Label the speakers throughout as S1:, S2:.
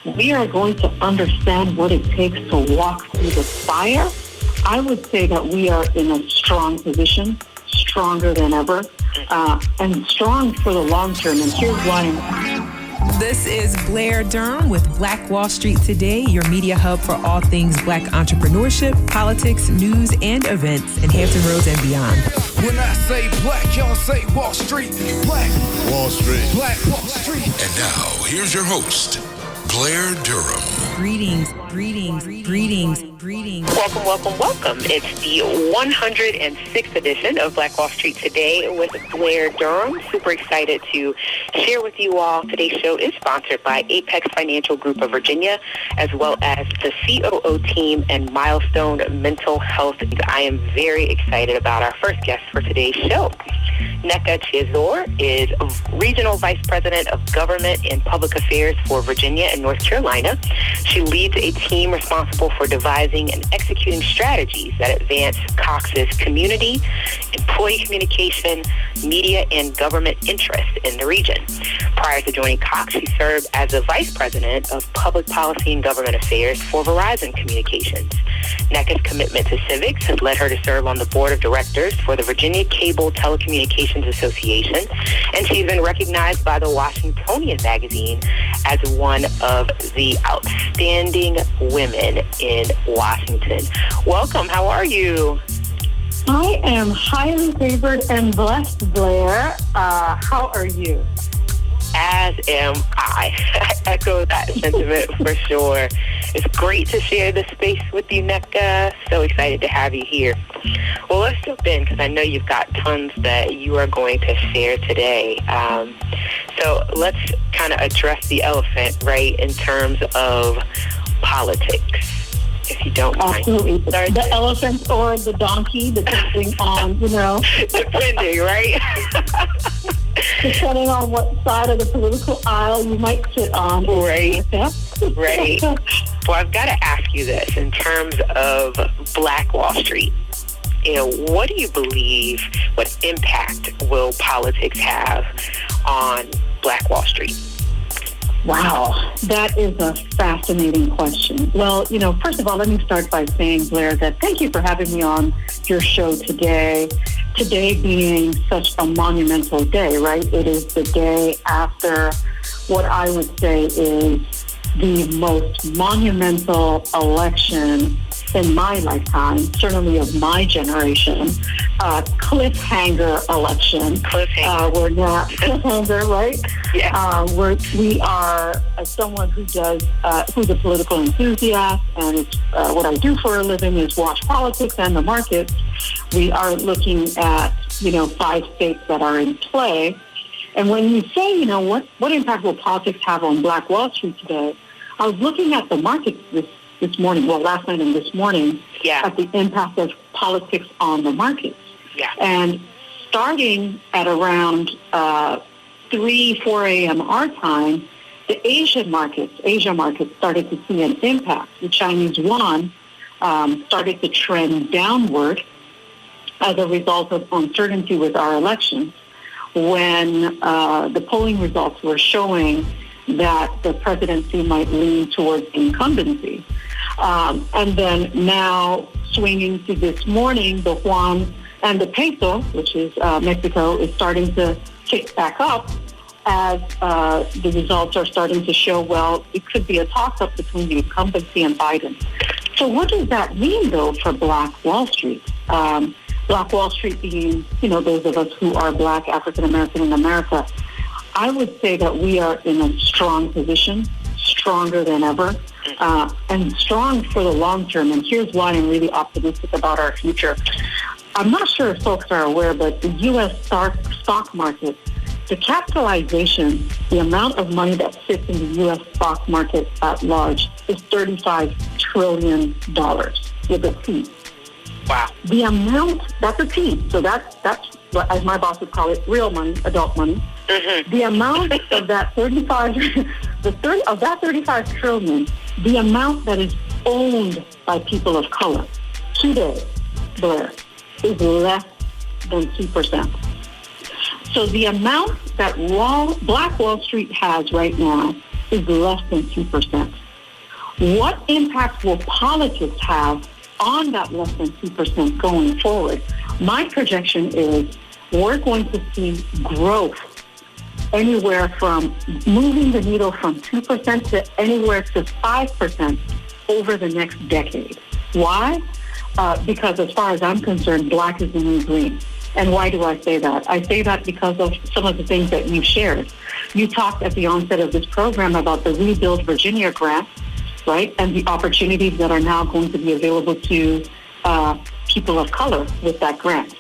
S1: we are going to understand what it takes to walk through the fire, I would say that we are in a strong position, stronger than ever, and strong for the long term. And here's why.
S2: This is Blair Durham with Black Wall Street Today, your media hub for all things Black entrepreneurship, politics, news, and events in Hampton Roads and beyond.
S3: When I say black, y'all say Wall Street. Black Wall Street. Black Wall Street.
S4: And now, here's your host, Blair Durham.
S2: Greetings.
S5: Welcome. It's the 106th edition of Black Wall Street Today with Blair Durham. Super excited to share with you all. Today's show is sponsored by Apex Financial Group of Virginia, as well as the COO team and Milestone Mental Health. I am very excited about our first guest for today's show. Nneka Chizor is Regional Vice President of Government and Public Affairs for Virginia and North Carolina. She leads a team responsible for devising and executing strategies that advance Cox's community, employee communication, media, and government interests in the region. Prior to joining Cox, she served as the Vice President of Public Policy and Government Affairs for Verizon Communications. Nneka's commitment to civics has led her to serve on the board of directors for the Virginia Cable Telecommunications Association, and she's been recognized by the Washingtonian magazine as one of the outstanding women in Washington. Welcome. How are you?
S1: I am highly favored and blessed, Blair. How are you?
S5: As am I. I echo that sentiment for sure. It's great to share this space with you, Nneka. So excited to have you here. Well, let's jump in because I know you've got tons that you are going to share today. So let's kind of address the elephant, right, in terms of politics, if you don't mind.
S1: Absolutely. The elephant or the donkey, depending on,
S5: Depending, right?
S1: Depending on what side of the political aisle you might sit on.
S5: Right. Right. Well, I've got to ask you this in terms of Black Wall Street. What do you believe, what impact will politics have on Black Wall Street?
S1: Wow, that is a fascinating question. Well, first of all, let me start by saying, Blair, that thank you for having me on your show today. Today being such a monumental day, right? It is the day after what I would say is the most monumental election in my lifetime, certainly of my generation, cliffhanger election. We're not cliffhanger, right?
S5: Yeah.
S1: We are someone who's a political enthusiast, and it's, what I do for a living is watch politics and the markets. We are looking at 5 states that are in play, and when you say what impact will politics have on Black Wall Street today, I was looking at the markets this morning, last night and this morning, at the impact of politics on the markets.
S5: Yeah.
S1: And starting at around 3, 4 a.m. our time, the Asia markets started to see an impact. The Chinese yuan started to trend downward as a result of uncertainty with our elections, when the polling results were showing that the presidency might lean towards incumbency. And then now swinging to this morning, the yuan and the peso, which is Mexico, is starting to kick back up as the results are starting to show, it could be a toss-up between the incumbency and Biden. So what does that mean, though, for Black Wall Street? Black Wall Street being, those of us who are Black, African-American in America, I would say that we are in a strong position, stronger than ever, and strong for the long term. And here's why I'm really optimistic about our future. I'm not sure if folks are aware, but the U.S. stock market, the capitalization, the amount of money that sits in the U.S. stock market at large is $35 trillion with a T.
S5: Wow.
S1: The amount, that's a T, so that's as my boss would call it, real money, adult money. Mm-hmm. The amount of that 35 trillion, the amount that is owned by people of color today, Blair, is less than 2%. So the amount that Black Wall Street has right now is less than 2%. What impact will politics have on that less than 2% going forward? My projection is we're going to see growth anywhere from moving the needle from 2% to anywhere to 5% over the next decade. Why? Because as far as I'm concerned, black is the new green. And why do I say that? I say that because of some of the things that you've shared. You talked at the onset of this program about the Rebuild Virginia grant, right? And the opportunities that are now going to be available to people of color with that grant.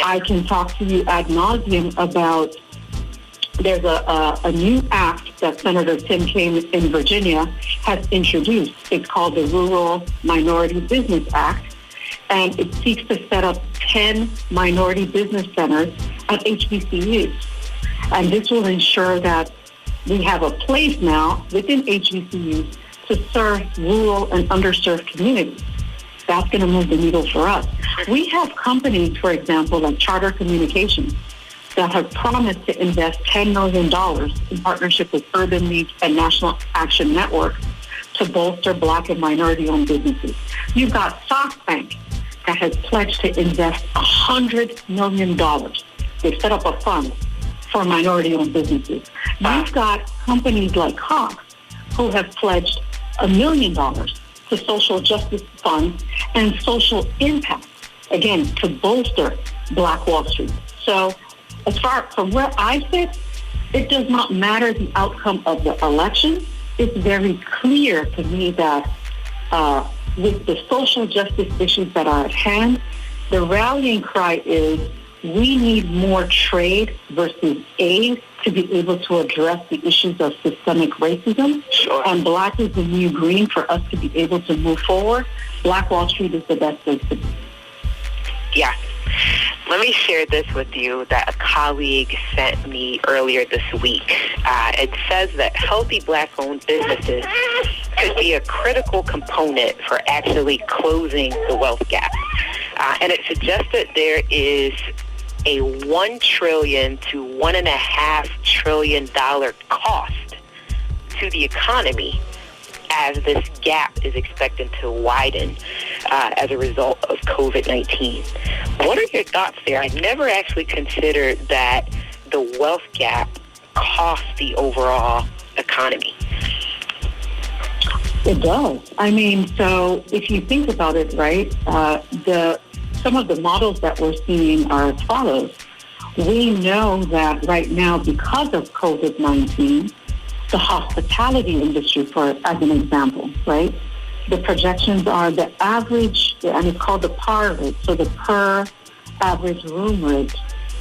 S1: I can talk to you ad nauseum about there's a new act that Senator Tim Kaine in Virginia has introduced. It's called the Rural Minority Business Act. And it seeks to set up 10 minority business centers at HBCUs. And this will ensure that we have a place now within HBCUs to serve rural and underserved communities. That's going to move the needle for us. We have companies, for example, like Charter Communications, that have promised to invest $10 million in partnership with Urban League and National Action Network to bolster black and minority-owned businesses. You've got SoftBank that has pledged to invest $100 million. They've set up a fund for minority-owned businesses. You've got companies like Cox who have pledged $1 million to social justice funds and social impact, again, to bolster Black Wall Street. So as far from where I sit, it does not matter the outcome of the election. It's very clear to me that with the social justice issues that are at hand, the rallying cry is we need more trade versus aid to be able to address the issues of systemic racism.
S5: Sure.
S1: And black is the new green for us to be able to move forward. Black Wall Street is the best place to be.
S5: Yeah. Let me share this with you that a colleague sent me earlier this week. It says that healthy black-owned businesses could be a critical component for actually closing the wealth gap. And it suggests that there is a $1 trillion to $1.5 trillion cost to the economy as this gap is expected to widen as a result of COVID-19. What are your thoughts there? I never actually considered that the wealth gap costs the overall economy.
S1: It does. I mean, so if you think about it, right, some of the models that we're seeing are as follows. We know that right now, because of COVID-19, the hospitality industry, as an example, right? The projections are the average, and it's called the PAR rate, so the per average room rate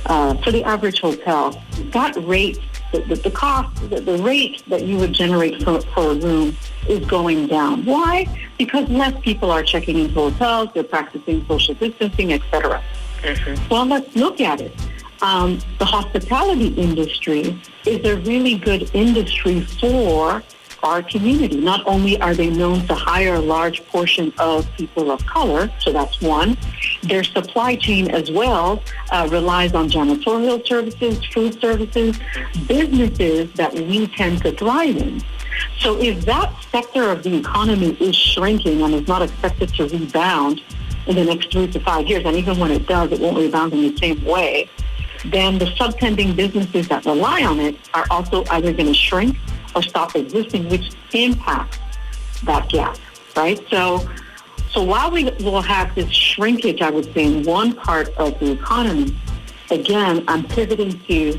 S1: for the average hotel. That rate, the cost, the rate that you would generate for a room is going down. Why? Because less people are checking into hotels, they're practicing social distancing, etc. Mm-hmm. Well, let's look at it. The hospitality industry is a really good industry for our community. Not only are they known to hire a large portion of people of color, so that's one, their supply chain as well relies on janitorial services, food services, businesses that we tend to thrive in. So if that sector of the economy is shrinking and is not expected to rebound in the next 3 to 5 years, and even when it does, it won't rebound in the same way, then the subtending businesses that rely on it are also either going to shrink or stop existing, which impacts that gap, right? So while we will have this shrinkage, I would say, in one part of the economy, again, I'm pivoting to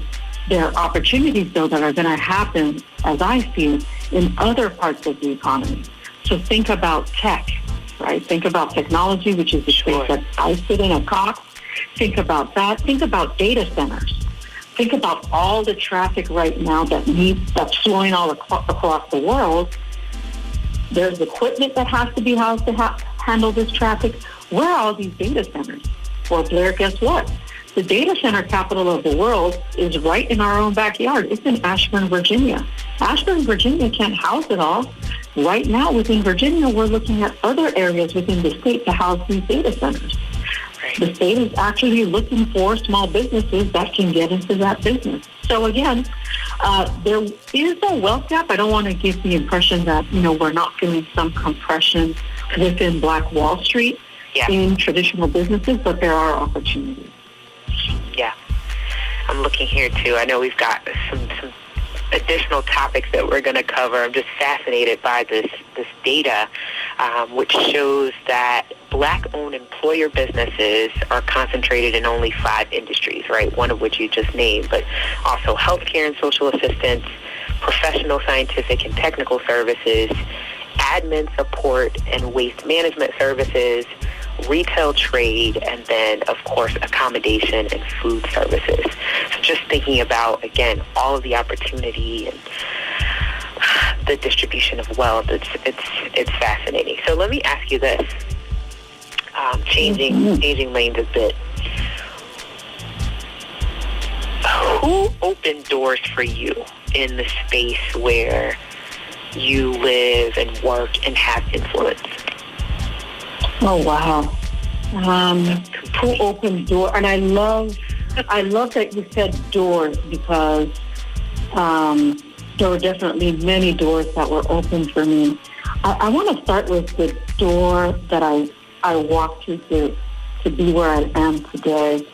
S1: there are opportunities, though, that are going to happen, as I see it, in other parts of the economy. So think about tech, right? Think about technology, which is the space that I sit in at Cox. Think about that. Think about data centers. Think about all the traffic right now that's flowing all across the world. There's equipment that has to be housed to handle this traffic. Where are all these data centers? Well, Blair, guess what? The data center capital of the world is right in our own backyard. It's in Ashburn, Virginia. Ashburn, Virginia can't house it all. Right now, within Virginia, we're looking at other areas within the state to house these data centers. The state is actually looking for small businesses that can get into that business. So again, There is a wealth gap. I don't want to give the impression that, we're not feeling some compression within Black Wall Street in traditional businesses, but there are opportunities.
S5: Yeah. I'm looking here, too. I know we've got some additional topics that we're going to cover. I'm just fascinated by this data, which shows that Black-owned employer businesses are concentrated in only 5 industries, right? One of which you just named, but also healthcare and social assistance, professional, scientific, and technical services, admin support and waste management services, retail trade, and then, of course, accommodation and food services. So just thinking about, again, all of the opportunity and the distribution of wealth, it's fascinating. So let me ask you this, changing lanes a bit. Who opened doors for you in the space where you live and work and have influence?
S1: Oh, wow. Who opened doors? And I love that you said doors, because there were definitely many doors that were open for me. I want to start with the door that I walked through to be where I am today.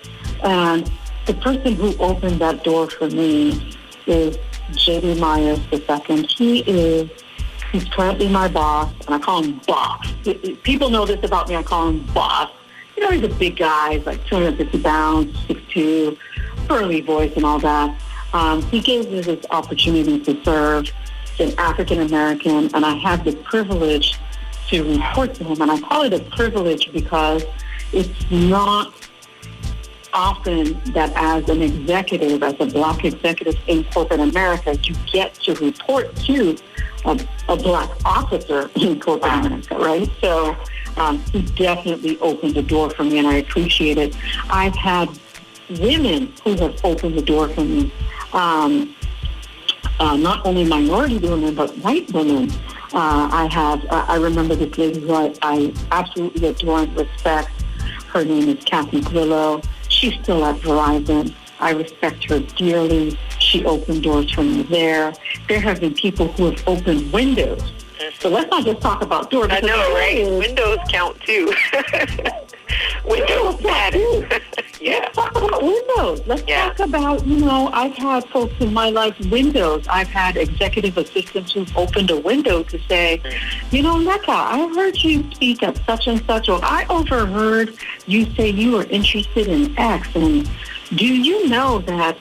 S1: And the person who opened that door for me is J.D. Myers II. He's currently my boss, and I call him boss. People know this about me. I call him boss. He's a big guy. He's like 250 pounds, 6'2", burly voice and all that. He gave me this opportunity to serve an African-American, and I had the privilege to report to him. And I call it a privilege because it's not often that as an executive, as a Black executive in corporate America, you get to report to a Black officer in corporate America, right? So he definitely opened the door for me, and I appreciate it. I've had women who have opened the door for me, not only minority women, but white women. I remember this lady who I absolutely adore and respect. Her name is Kathy Grillo. She's still at Verizon. I respect her dearly. She opened doors for me there. There have been people who have opened windows. So let's not just talk about doors.
S5: I know, right? Windows count too. Windows matter. Yeah.
S1: Let's talk about windows. Let's talk about, I've had folks in my life, windows. I've had executive assistants who've opened a window to say, Mecca, I heard you speak at such and such, or I overheard you say you were interested in X, and do you know that,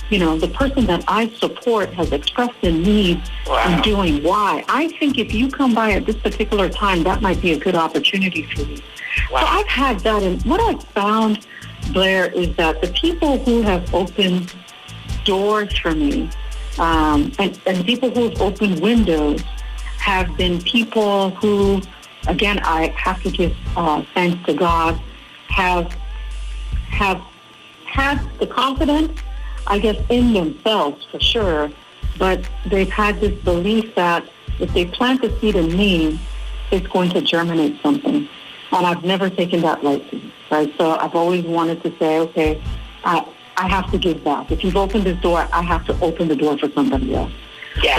S1: the person that I support has expressed a need in doing Y. I think if you come by at this particular time, that might be a good opportunity for you. Wow. So I've had that. And what I've found, Blair, is that the people who have opened doors for me and people who have opened windows have been people who, again, I have to give thanks to God, have had the confidence, I guess, in themselves for sure, but they've had this belief that if they plant a seed in me, it's going to germinate something. And I've never taken that lightly, right? So I've always wanted to say, okay, I have to give back. If you've opened this door, I have to open the door for somebody else.
S5: Yeah,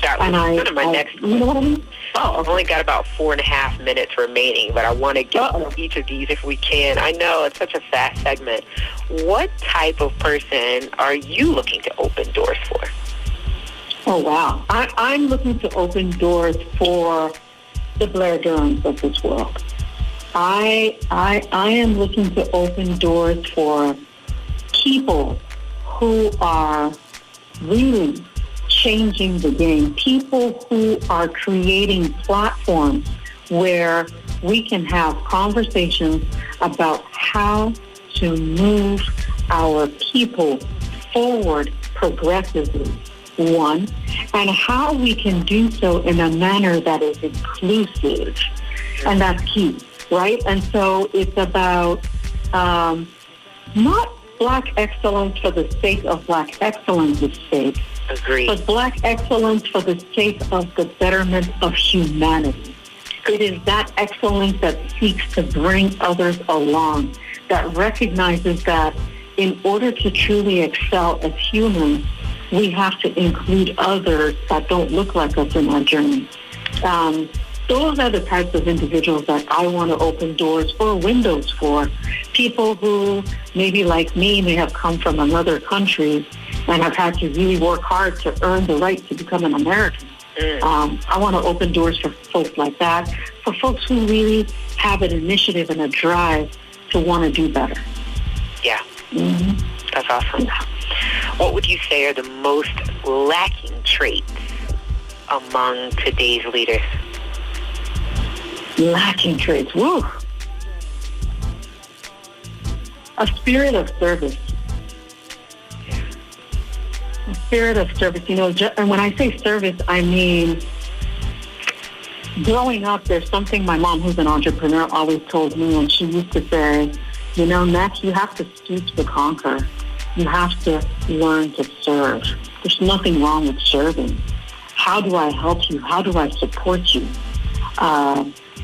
S5: that was one of my next questions.
S1: You know what I mean?
S5: I've only got about 4.5 minutes remaining, but I want to get through each of these if we can. I know it's such a fast segment. What type of person are you looking to open doors for?
S1: Oh, wow. I'm looking to open doors for the Blair Durhams of this world. I am looking to open doors for people who are really changing the game, people who are creating platforms where we can have conversations about how to move our people forward progressively, one, and how we can do so in a manner that is inclusive. And that's key, right? And so it's about not Black excellence for the sake of Black excellence's sake,
S5: Agreed.
S1: but Black excellence for the sake of the betterment of humanity. It is that excellence that seeks to bring others along, that recognizes that in order to truly excel as humans, we have to include others that don't look like us in our journey. Those are the types of individuals that I want to open doors or windows for. People who maybe like me may have come from another country and have had to really work hard to earn the right to become an American. I want to open doors for folks like that, for folks who really have an initiative and a drive to want to do better.
S5: Yeah. That's awesome. What would you say are the most lacking traits among today's leaders?
S1: Lacking traits. Woo. A spirit of service. A spirit of service. You know, and when I say service, I mean, growing up, there's something my mom, who's an entrepreneur, always told me, and she used to say, you know, Max, you have to stoop to conquer. You have to learn to serve. There's nothing wrong with serving. How do I help you? How do I support you?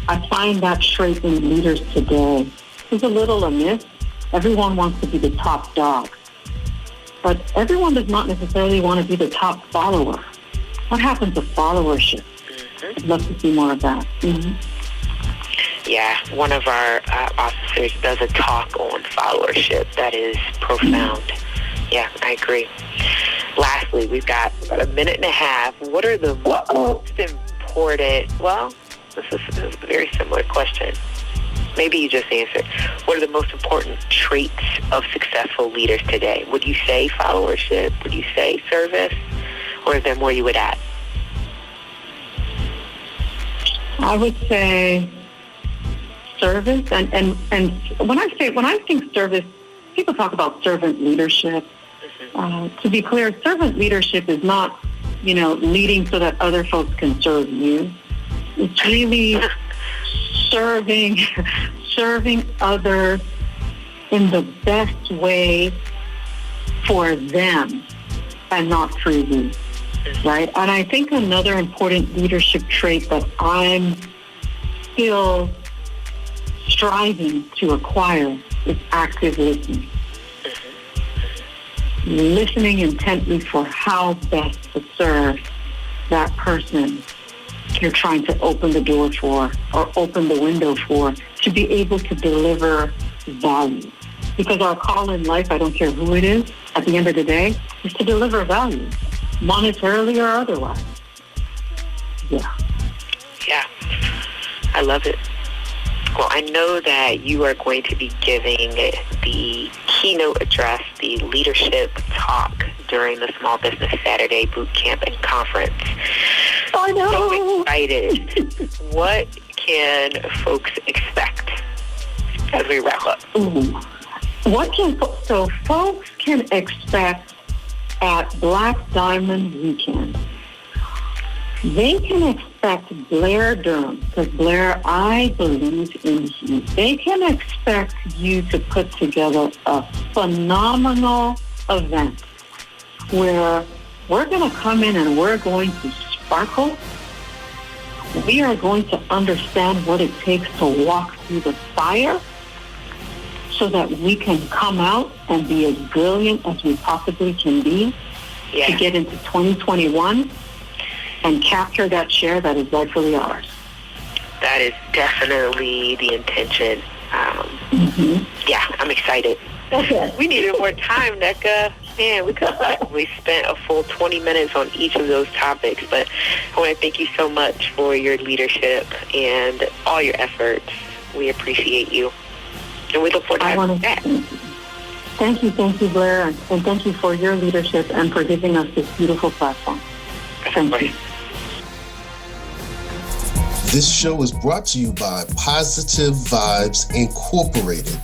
S1: I find that trait in leaders today is a little amiss. Everyone wants to be the top dog. But everyone does not necessarily want to be the top follower. What happens to followership? I'd love to see more of that.
S5: Yeah, one of our officers does a talk on followership that is profound. Yeah, I agree. Lastly, we've got about a minute and a half. What are the most important, this is a very similar question. Maybe you just answered. What are the most important traits of successful leaders today? Would you say followership? Would you say service? Or is there more you would add?
S1: I would say service. And when I think service, people talk about servant leadership. To be clear, servant leadership is not, leading so that other folks can serve you. It's really serving others in the best way for them and not for you, right? And I think another important leadership trait that I'm still striving to acquire is active listening. Listening intently for how best to serve that person you're trying to open the door for or open the window for, to be able to deliver value. Because our call in life, I don't care who it is, at the end of the day, is to deliver value, monetarily or otherwise. Yeah,
S5: I love it. Well, I know that you are going to be giving the keynote address, the leadership talk during the Small Business Saturday Boot Camp and Conference.
S1: I know.
S5: So excited. What can folks expect as we wrap up?
S1: So folks can expect at Black Diamond Weekend, they can expect Blair Durham, because Blair, I believe in you. They can expect you to put together a phenomenal event where we're going to come in and we're going to sparkle. We are going to understand what it takes to walk through the fire so that we can come out and be as brilliant as we possibly can be to get into 2021 and capture that share that is rightfully ours.
S5: That is definitely the intention. Yeah, I'm excited.
S1: Okay.
S5: We needed more time, Nneka. Man, we could have probably spent a full 20 minutes on each of those topics, but I want to thank you so much for your leadership and all your efforts. We appreciate you, and we look forward to having you back.
S1: Thank you, Blair, and thank you for your leadership and for giving us this beautiful platform. Thank you.
S6: This show is brought to you by Positive Vibes Incorporated,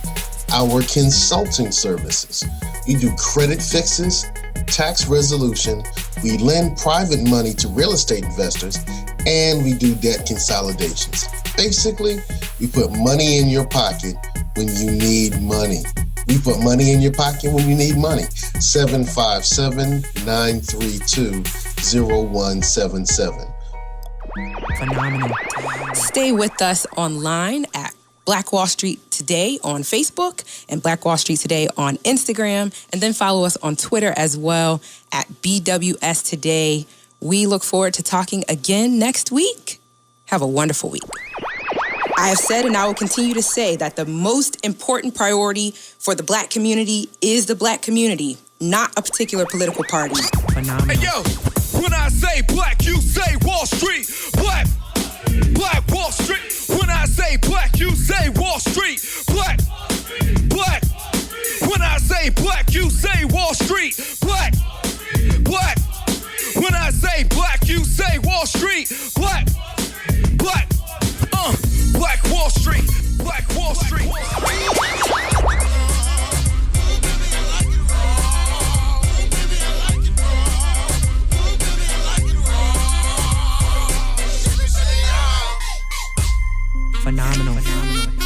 S6: our consulting services. We do credit fixes, tax resolution, we lend private money to real estate investors, and we do debt consolidations. Basically, we put money in your pocket when you need money. We put money in your pocket when you need money. 757-932-0177.
S2: Phenomenal.
S7: Stay with us online at
S2: Black Wall Street Today on Facebook and Black Wall Street Today on Instagram. And then follow us on Twitter as well at BWS Today. We look forward to talking again next week. Have a wonderful week. I have said and I will continue to say that the most important priority for the Black community is the Black community, not a particular political party. Phenomenal.
S3: Hey, yo, when I say black, you say Wall Street. Black Wall Street. When I say black, you say Wall Street. Black. When I say black, you say Wall Street. Black. When I say black, you say Wall Street. Black. Black Wall Street. Black Wall Street.
S2: Phenomenal.